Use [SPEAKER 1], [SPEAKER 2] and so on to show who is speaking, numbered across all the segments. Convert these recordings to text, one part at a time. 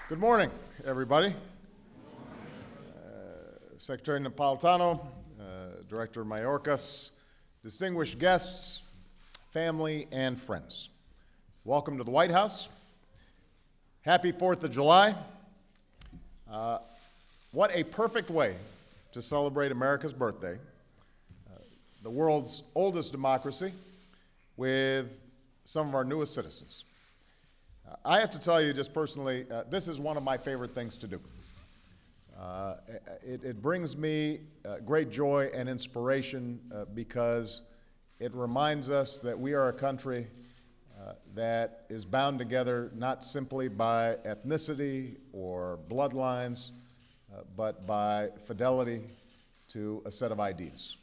[SPEAKER 1] Good morning, everybody. Secretary Napolitano, Director Mayorkas, distinguished guests, family, and friends. Welcome to the White House. Happy 4th of July. What a perfect way to celebrate America's birthday, the world's oldest democracy, with some of our newest citizens. I have to tell you just personally, this is one of my favorite things to do. It brings me great joy and inspiration because it reminds us that we are a country that is bound together not simply by ethnicity or bloodlines, but by fidelity to a set of ideas.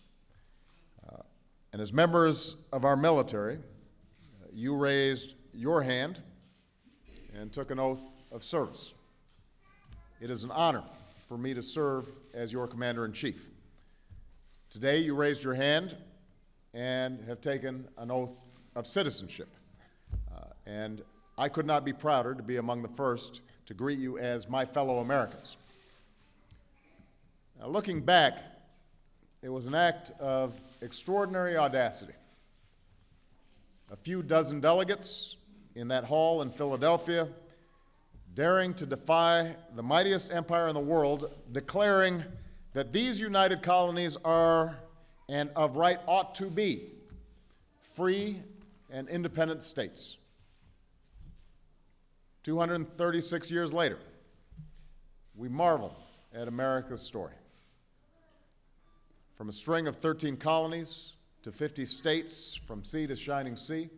[SPEAKER 1] And as members of our military, you raised your hand and took an oath of service. It is an honor for me to serve as your Commander-in-Chief. Today, you raised your hand and have taken an oath of citizenship. And I could not be prouder to be among the first to greet you as my fellow Americans. Now, looking back, it was an act of extraordinary audacity. A few dozen delegates in that hall in Philadelphia, daring to defy the mightiest empire in the world, declaring that these united colonies are, and of right ought to be, free and independent states. 236 years later, we marvel at America's story. From a string of 13 colonies to 50 states, from sea to shining sea,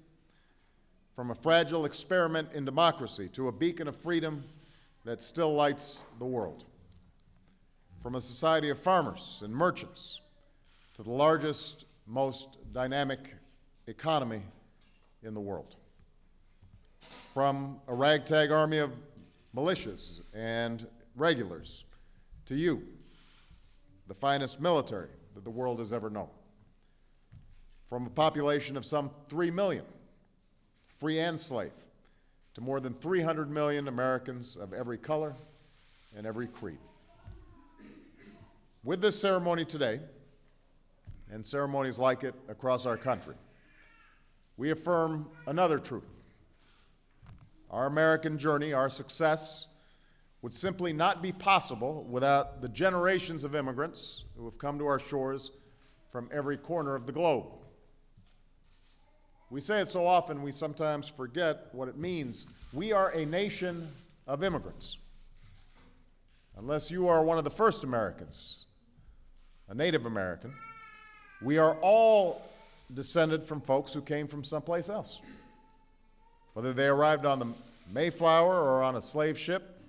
[SPEAKER 1] from a fragile experiment in democracy to a beacon of freedom that still lights the world. From a society of farmers and merchants to the largest, most dynamic economy in the world. From a ragtag army of militias and regulars to you, the finest military that the world has ever known. From a population of some 3 million, free and slave, to more than 300 million Americans of every color and every creed. With this ceremony today, and ceremonies like it across our country, we affirm another truth. Our American journey, our success, would simply not be possible without the generations of immigrants who have come to our shores from every corner of the globe. We say it so often, we sometimes forget what it means. We are a nation of immigrants. Unless you are one of the first Americans, a Native American, we are all descended from folks who came from someplace else. Whether they arrived on the Mayflower or on a slave ship,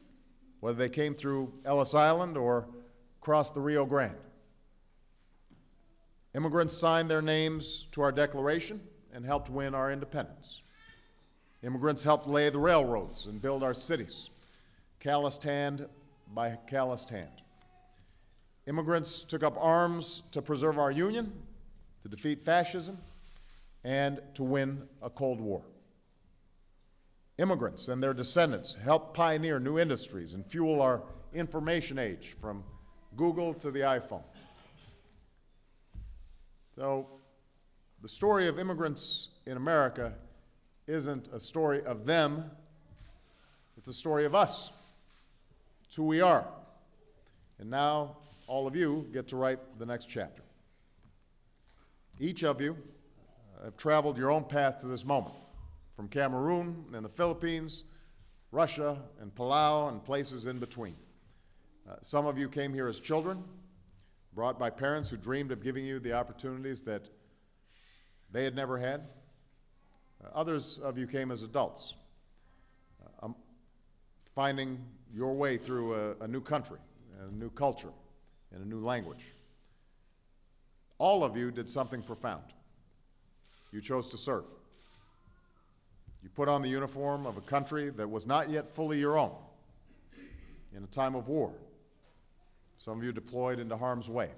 [SPEAKER 1] whether they came through Ellis Island or crossed the Rio Grande. Immigrants signed their names to our Declaration and helped win our independence. Immigrants helped lay the railroads and build our cities, calloused hand by calloused hand. Immigrants took up arms to preserve our union, to defeat fascism, and to win a Cold War. Immigrants and their descendants helped pioneer new industries and fuel our information age, from Google to the iPhone. So, the story of immigrants in America isn't a story of them, it's a story of us. It's who we are. And now, all of you get to write the next chapter. Each of you have traveled your own path to this moment, from Cameroon and the Philippines, Russia and Palau, and places in between. Some of you came here as children, brought by parents who dreamed of giving you the opportunities that they had never had. Others of you came as adults, finding your way through a new country, and a new culture, and a new language. All of you did something profound. You chose to serve. You put on the uniform of a country that was not yet fully your own in a time of war. Some of you deployed into harm's way.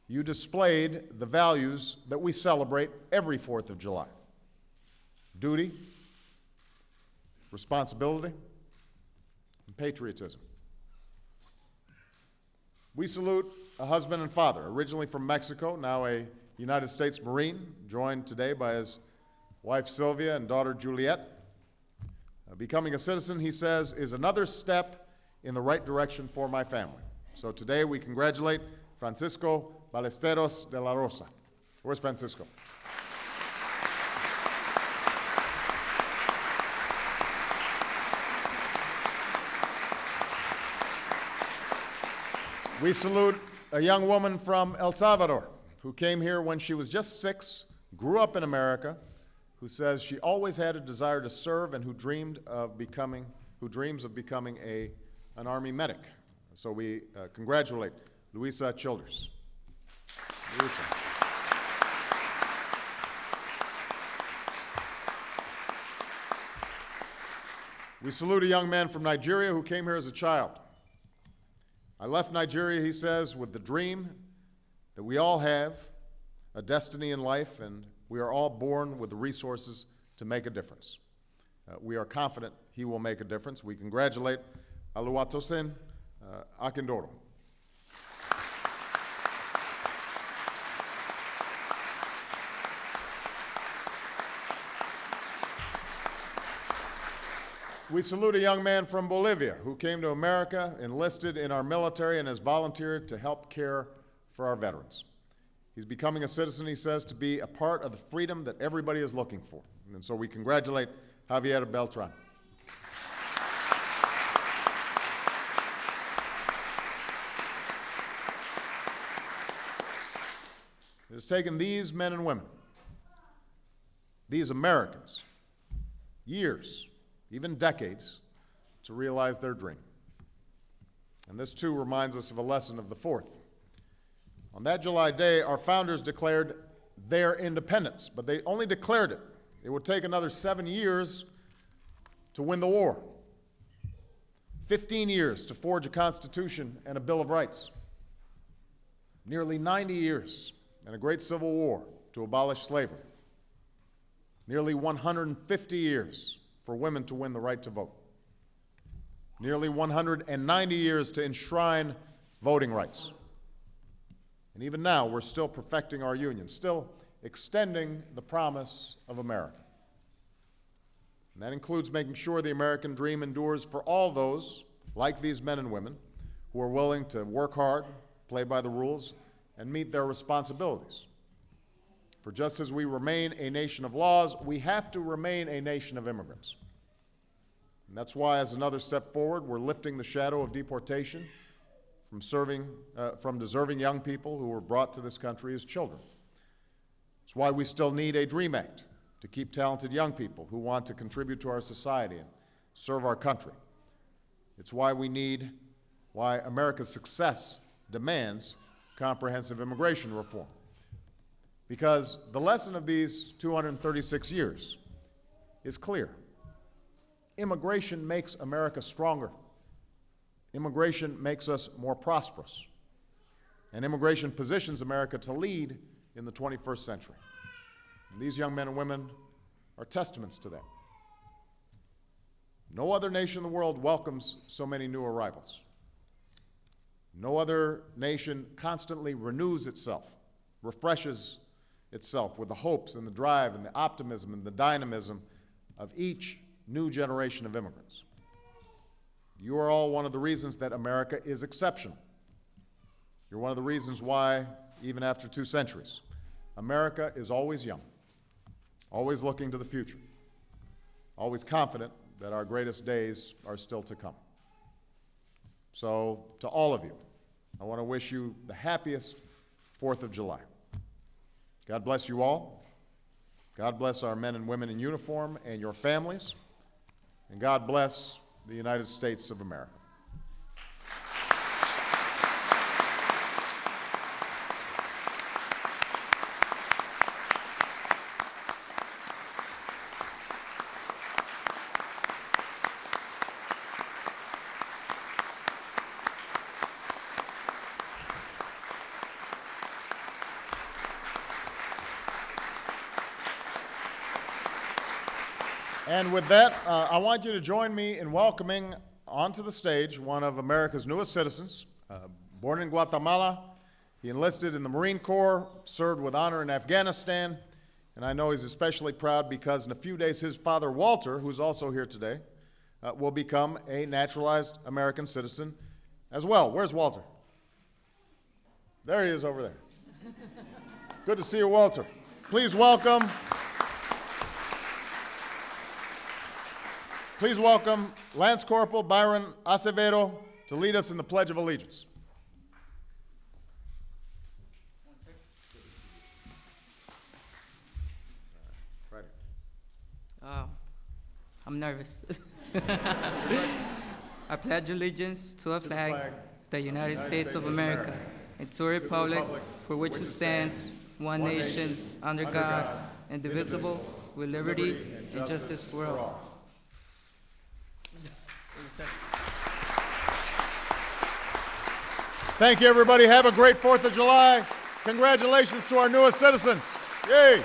[SPEAKER 1] You displayed the values that we celebrate every 4th of July. Duty, responsibility, patriotism. We salute a husband and father, originally from Mexico, now a United States Marine, joined today by his wife Sylvia and daughter Juliet. Becoming a citizen, he says, is another step in the right direction for my family. So today we congratulate Francisco Ballesteros de la Rosa. Where's Francisco? We salute a young woman from El Salvador who came here when she was just 6, grew up in America, who says she always had a desire to serve and who dreams of becoming an Army medic. So we congratulate Luisa Childers. Luisa. We salute a young man from Nigeria who came here as a child. I left Nigeria, he says, with the dream that we all have, a destiny in life, and we are all born with the resources to make a difference. We are confident he will make a difference. We congratulate Oluwatosin Akindoro. We salute a young man from Bolivia who came to America, enlisted in our military, and has volunteered to help care for our veterans. He's becoming a citizen, he says, to be a part of the freedom that everybody is looking for. And so we congratulate Javier Beltran. It has taken these men and women, these Americans, years, even decades, to realize their dream. And this, too, reminds us of a lesson of the 4th. On that July day, our founders declared their independence, but they only declared it. It would take another 7 years to win the war, 15 years to forge a Constitution and a Bill of Rights, nearly 90 years and a great civil war to abolish slavery, nearly 150 years for women to win the right to vote, nearly 190 years to enshrine voting rights. And even now, we're still perfecting our union, still extending the promise of America. And that includes making sure the American dream endures for all those, like these men and women, who are willing to work hard, play by the rules, and meet their responsibilities. For just as we remain a nation of laws, we have to remain a nation of immigrants. And that's why, as another step forward, we're lifting the shadow of deportation from deserving young people who were brought to this country as children. It's why we still need a DREAM Act to keep talented young people who want to contribute to our society and serve our country. It's why America's success demands comprehensive immigration reform. Because the lesson of these 236 years is clear. Immigration makes America stronger. Immigration makes us more prosperous. And immigration positions America to lead in the 21st century. And these young men and women are testaments to that. No other nation in the world welcomes so many new arrivals. No other nation constantly renews itself, refreshes itself with the hopes and the drive and the optimism and the dynamism of each new generation of immigrants. You are all one of the reasons that America is exceptional. You're one of the reasons why, even after 2 centuries, America is always young, always looking to the future, always confident that our greatest days are still to come. So, to all of you, I want to wish you the happiest 4th of July. God bless you all. God bless our men and women in uniform and your families. And God bless the United States of America. And with that, I want you to join me in welcoming onto the stage one of America's newest citizens. Born in Guatemala, he enlisted in the Marine Corps, served with honor in Afghanistan, and I know he's especially proud because in a few days his father, Walter, who's also here today, will become a naturalized American citizen as well. Where's Walter? There he is over there. Good to see you, Walter. Please welcome Lance Corporal Byron Acevedo to lead us in the Pledge of Allegiance. Right here.
[SPEAKER 2] I'm nervous. I pledge allegiance to a flag of the United States of America and to a republic for which it stands, one nation, under God, indivisible, with liberty and justice for all.
[SPEAKER 1] Thank you, everybody. Have a great 4th of July. Congratulations to our newest citizens. Yay.